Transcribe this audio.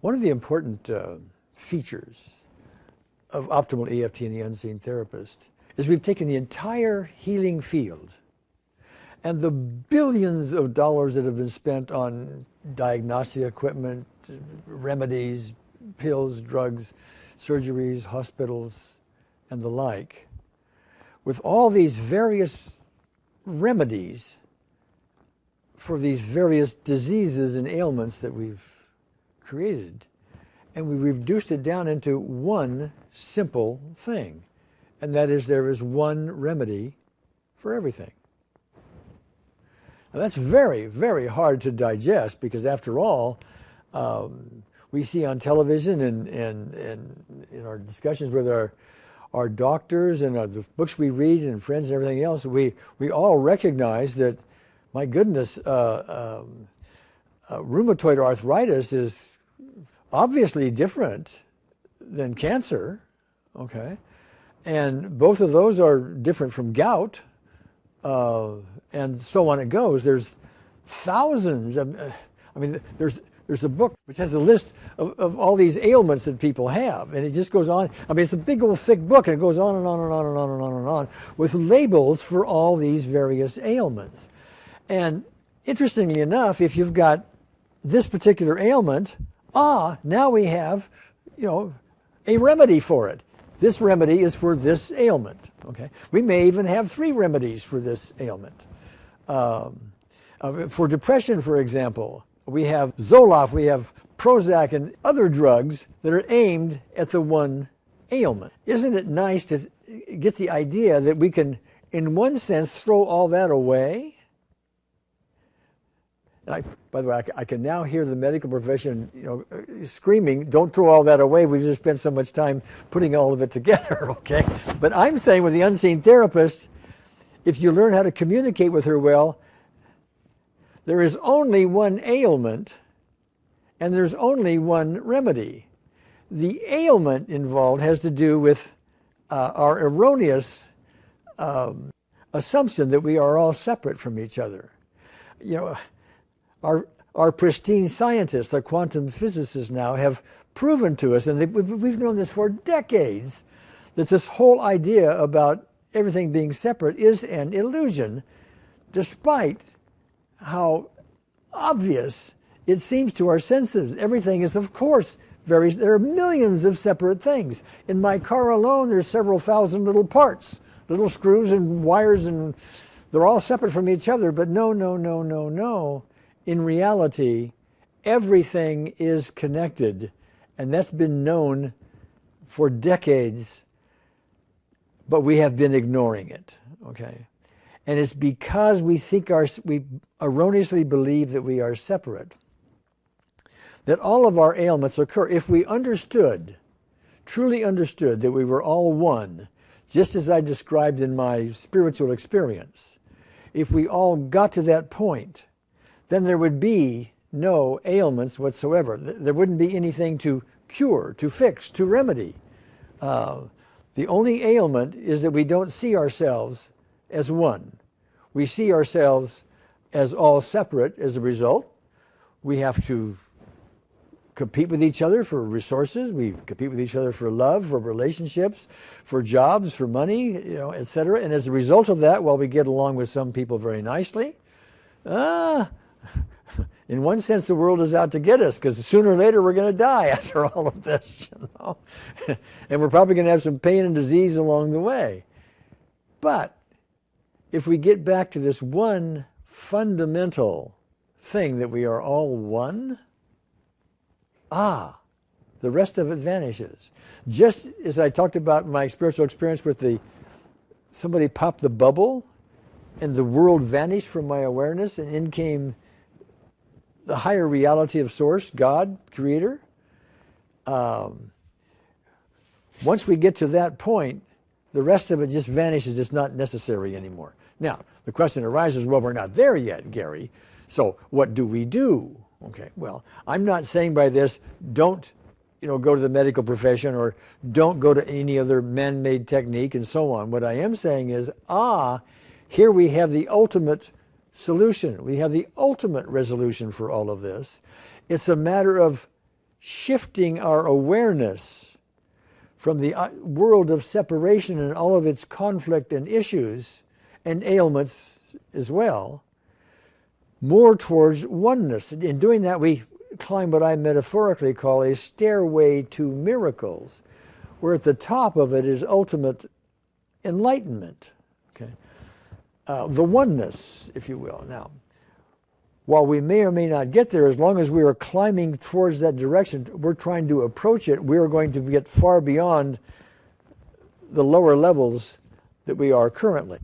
One of the important features of optimal EFT and the unseen therapist is we've taken the entire healing field and the billions of dollars that have been spent on diagnostic equipment, remedies, pills, drugs, surgeries, hospitals, and the like. With all these various remedies for these various diseases and ailments that we've created, and we reduced it down into one simple thing, and that is there is one remedy for everything. Now that's very, very hard to digest because after all, we see on television and in our discussions with our doctors and the books we read and friends and everything else, we all recognize that, my goodness, rheumatoid arthritis is obviously different than cancer, okay? And both of those are different from gout, and so on it goes. There's thousands of, I mean, there's a book which has a list of all these ailments that people have, and it just goes on. I mean, it's a big old thick book, and it goes on and on and on and on and on and on with labels for all these various ailments. And interestingly enough, if you've got this particular ailment, now we have, a remedy for it. This remedy is for this ailment, okay? We may even have 3 remedies for this ailment. For depression, for example, we have Zoloft, we have Prozac, and other drugs that are aimed at the one ailment. Isn't it nice to get the idea that we can, in one sense, throw all that away? By the way, I can now hear the medical profession, screaming, "Don't throw all that away. We've just spent so much time putting all of it together." Okay, but I'm saying with the unseen therapist, if you learn how to communicate with her well, there is only one ailment, and there's only one remedy. The ailment involved has to do with our erroneous assumption that we are all separate from each other. Our pristine scientists, our quantum physicists now, have proven to us, and we've known this for decades, that this whole idea about everything being separate is an illusion, despite how obvious it seems to our senses. Everything is, of course, there are millions of separate things. In my car alone, there's several thousand little parts, little screws and wires, and they're all separate from each other. But no. In reality, everything is connected, and that's been known for decades, but we have been ignoring it, okay? And it's because we erroneously believe that we are separate, that all of our ailments occur. If we truly understood that we were all one, just as I described in my spiritual experience, if we all got to that point, then there would be no ailments whatsoever. There wouldn't be anything to cure, to fix, to remedy. The only ailment is that we don't see ourselves as one. We see ourselves as all separate. As a result, we have to compete with each other for resources. We compete with each other for love, for relationships, for jobs, for money, etc. And as a result of that, while we get along with some people very nicely, in one sense, the world is out to get us, because sooner or later we're going to die after all of this, and we're probably going to have some pain and disease along the way. But if we get back to this one fundamental thing that we are all one, the rest of it vanishes. Just as I talked about my spiritual experience with somebody popped the bubble and the world vanished from my awareness, and in came the higher reality of Source, God, Creator. Once we get to that point, the rest of it just vanishes. It's not necessary anymore. Now, the question arises, well, we're not there yet, Gary, so what do we do? Okay, well, I'm not saying by this, don't go to the medical profession, or don't go to any other man-made technique and so on. What I am saying is, here we have the ultimate solution. We have the ultimate resolution for all of this. It's a matter of shifting our awareness from the world of separation and all of its conflict and issues and ailments as well, more towards oneness. In doing that, we climb what I metaphorically call a stairway to miracles, where at the top of it is ultimate enlightenment, okay? The oneness, if you will. Now, while we may or may not get there, as long as we are climbing towards that direction, we're trying to approach it, we're going to get far beyond the lower levels that we are currently.